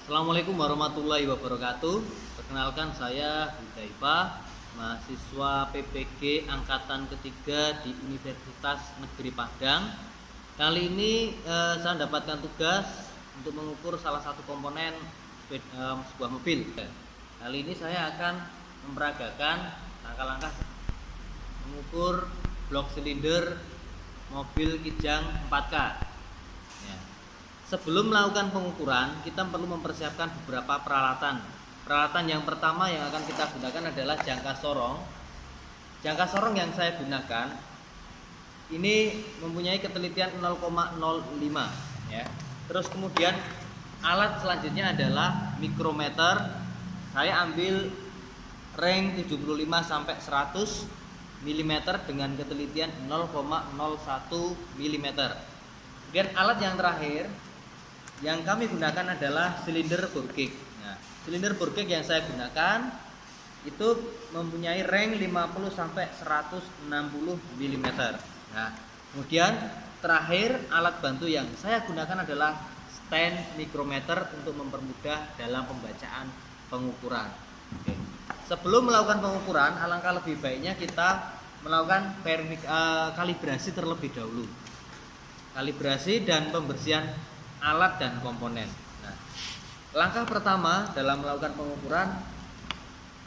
Assalamualaikum warahmatullahi wabarakatuh. Perkenalkan, saya Hudzaifah, mahasiswa PPG angkatan ketiga di Universitas Negeri Padang. Kali ini saya mendapatkan tugas untuk mengukur salah satu komponen sebuah mobil. Kali ini saya akan memperagakan langkah-langkah mengukur blok silinder mobil Kijang 4K. Sebelum melakukan pengukuran, kita perlu mempersiapkan beberapa peralatan. Peralatan yang pertama yang akan kita gunakan adalah jangka sorong. Jangka sorong yang saya gunakan ini mempunyai ketelitian 0,05 ya. Terus kemudian alat selanjutnya adalah mikrometer. Saya ambil range 75 sampai 100 mm dengan ketelitian 0,01 mm. Kemudian alat yang terakhir yang kami gunakan adalah silinder bore gauge. Nah, silinder bore gauge yang saya gunakan itu mempunyai range 50 sampai 160 mm. Nah, kemudian terakhir alat bantu yang saya gunakan adalah stand mikrometer untuk mempermudah dalam pembacaan pengukuran. Oke. Sebelum melakukan pengukuran, alangkah lebih baiknya kita melakukan kalibrasi terlebih dahulu. Kalibrasi dan pembersihan alat dan komponen. Nah, langkah pertama dalam melakukan pengukuran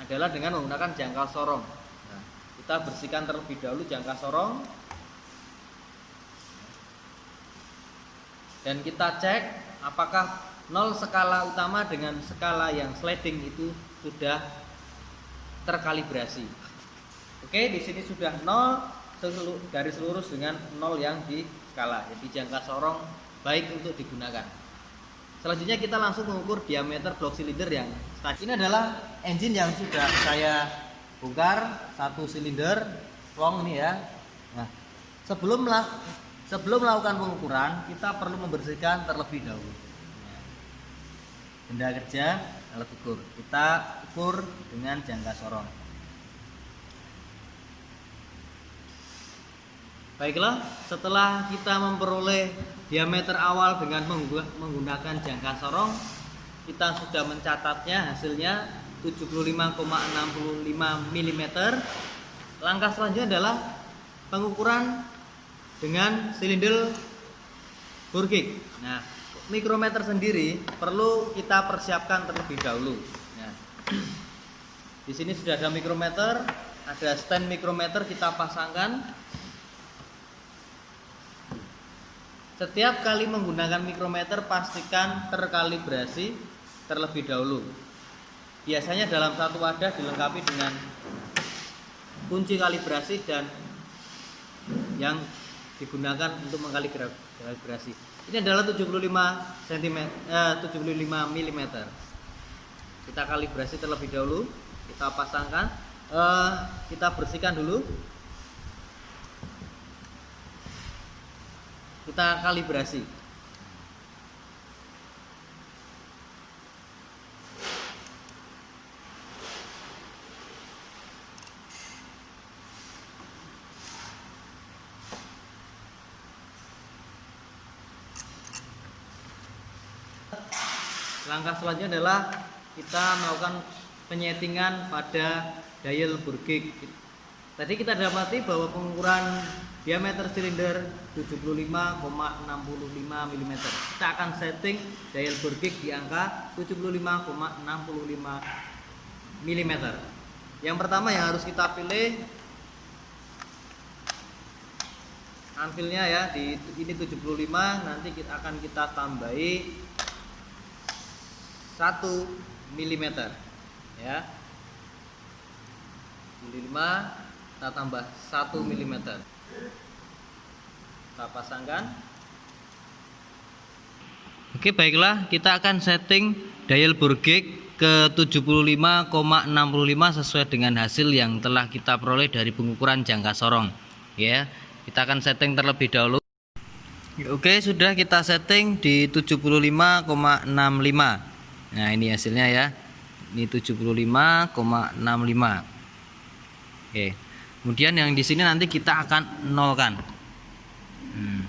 adalah dengan menggunakan jangka sorong. Nah, kita bersihkan terlebih dahulu jangka sorong dan kita cek apakah 0 skala utama dengan skala yang sliding itu sudah terkalibrasi. Oke, di sini sudah 0 garis lurus dengan 0 yang di skala. Jadi jangka sorong baik untuk digunakan. Selanjutnya kita langsung mengukur diameter blok silinder yang tadi. Ini adalah engine yang sudah saya bongkar, satu silinder long ini ya. Nah, sebelum melakukan pengukuran kita perlu membersihkan terlebih dahulu. Benda kerja, alat ukur. Kita ukur dengan jangka sorong. Baiklah, setelah kita memperoleh diameter awal dengan menggunakan jangka sorong, kita sudah mencatatnya, hasilnya 75,65 mm. Langkah selanjutnya adalah pengukuran dengan silinder bore gauge. Nah, mikrometer sendiri perlu kita persiapkan terlebih dahulu. Nah, di sini sudah ada mikrometer, ada stand mikrometer, kita pasangkan. Setiap kali menggunakan mikrometer pastikan terkalibrasi terlebih dahulu. Biasanya dalam satu wadah dilengkapi dengan kunci kalibrasi dan yang digunakan untuk mengkalibrasi. Ini adalah 75 mm. Kita kalibrasi terlebih dahulu, kita pasangkan, kita bersihkan dulu. Kita kalibrasi. Langkah selanjutnya adalah kita melakukan penyetingan pada dial bore gauge. Tadi kita dapati bahwa pengukuran diameter silinder 75,65 mm. Kita akan setting dial bore gauge di angka 75,65 mm. Yang pertama yang harus kita pilih anvilnya ya, di ini 75, nanti akan kita tambahi 1 mm ya. 75 kita tambah 1 mm. Kita pasangkan. Oke, baiklah, kita akan setting dial bore gauge ke 75,65 sesuai dengan hasil yang telah kita peroleh dari pengukuran jangka sorong ya. Kita akan setting terlebih dahulu. Oke, sudah kita setting di 75,65. Nah, ini hasilnya ya. Ini 75,65. Oke. Kemudian yang di sini nanti kita akan nolkan. Hmm.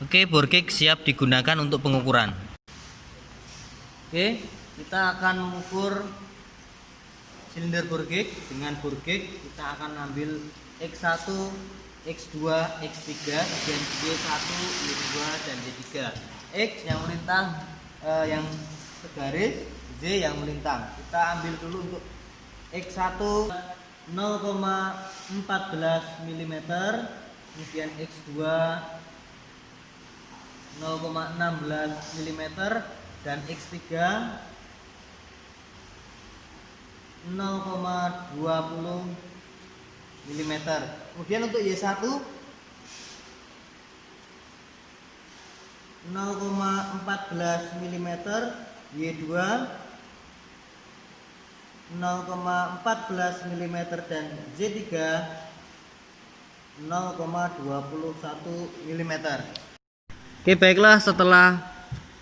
Oke, bore cage siap digunakan untuk pengukuran. Oke, kita akan mengukur silinder bore cage. Dengan bore cage kita akan ambil X1, X2, X3, dan Y1, Y2, dan Y3. X yang melintang, yang segaris, Z yang melintang. Kita ambil dulu untuk X1 0,14 mm, kemudian X2 0,16 mm, dan X3 0,20 mm. Kemudian untuk Y1 0,14 mm, Y2 0,14 mm, dan Z3 0,21 mm. Oke, baiklah, setelah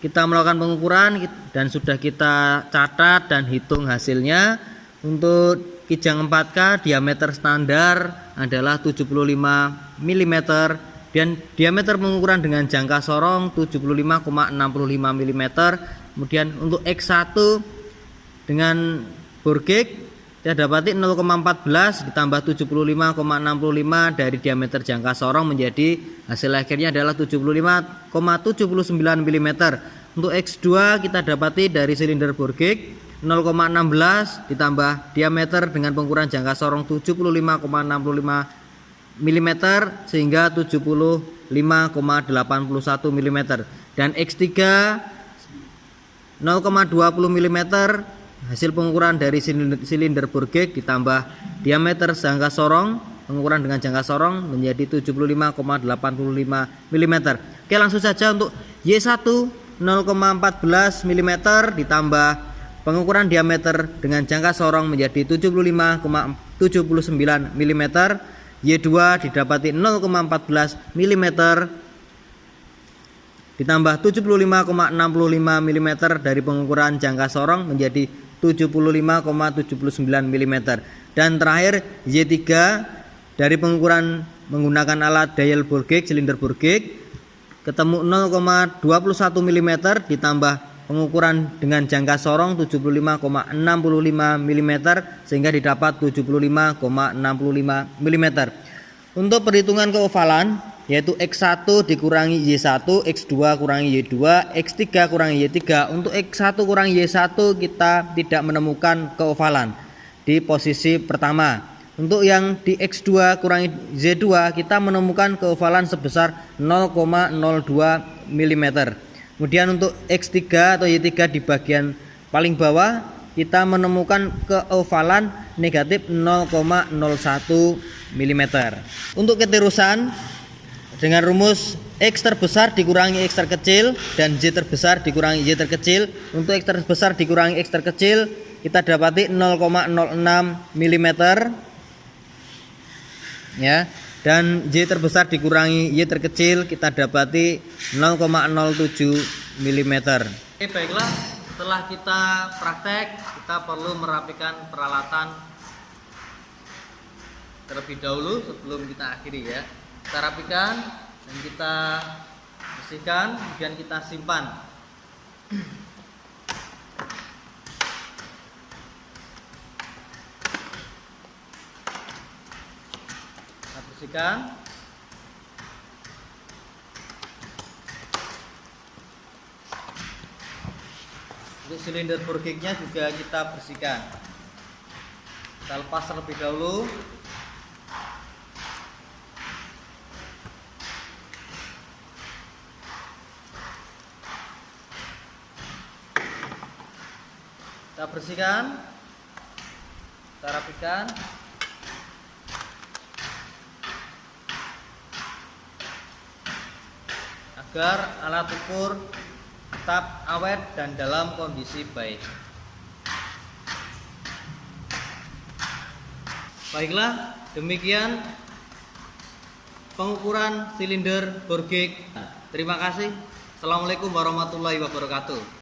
kita melakukan pengukuran dan sudah kita catat dan hitung hasilnya, untuk kijang 4K diameter standar adalah 75 mm dan diameter pengukuran dengan jangka sorong 75,65 mm. Kemudian untuk X1 dengan bore cage kita dapati 0,14 ditambah 75,65 dari diameter jangka sorong menjadi hasil akhirnya adalah 75,79 mm. Untuk X2 kita dapati dari silinder bore cage 0,16 ditambah diameter dengan pengukuran jangka sorong 75,65 mm sehingga 75,81 mm, dan X3 0,20 mm hasil pengukuran dari silinder bore cage ditambah diameter jangka sorong pengukuran dengan jangka sorong menjadi 75,85 mm. Oke, langsung saja untuk Y1 0,14 mm ditambah pengukuran diameter dengan jangka sorong menjadi 75,79 mm. Y2 didapati 0,14 mm ditambah 75,65 mm dari pengukuran jangka sorong menjadi 75,79 mm. Dan terakhir Y3 dari pengukuran menggunakan alat dial bore cage silinder bore cage ketemu 0,21 mm ditambah pengukuran dengan jangka sorong 75,65 mm sehingga didapat 75,65 mm. Untuk perhitungan keovalan yaitu X1 dikurangi Y1, X2 kurangi Y2, X3 kurangi Y3. Untuk X1 kurangi Y1 kita tidak menemukan keovalan di posisi pertama. Untuk yang di X2 kurangi Z2 kita menemukan keovalan sebesar 0,02 mm. Kemudian untuk X3 atau Y3 di bagian paling bawah kita menemukan keovalan negatif 0,01 mm. Untuk keterusan dengan rumus X terbesar dikurangi X terkecil dan Y terbesar dikurangi Y terkecil. Untuk X terbesar dikurangi X terkecil kita dapati 0,06 mm ya, dan Y terbesar dikurangi Y terkecil kita dapati 0,07 mm. Oke, baiklah, setelah kita praktek kita perlu merapikan peralatan terlebih dahulu sebelum kita akhiri ya. Kita rapikan dan kita bersihkan, kemudian kita simpan. Kita bersihkan. Untuk silinder bore cage-nya juga kita bersihkan. Kita lepas terlebih dahulu. Kita bersihkan, kita rapikan. Agar alat ukur tetap awet dan dalam kondisi baik. Baiklah, demikian pengukuran silinder bore cage. Terima kasih. Assalamualaikum warahmatullahi wabarakatuh.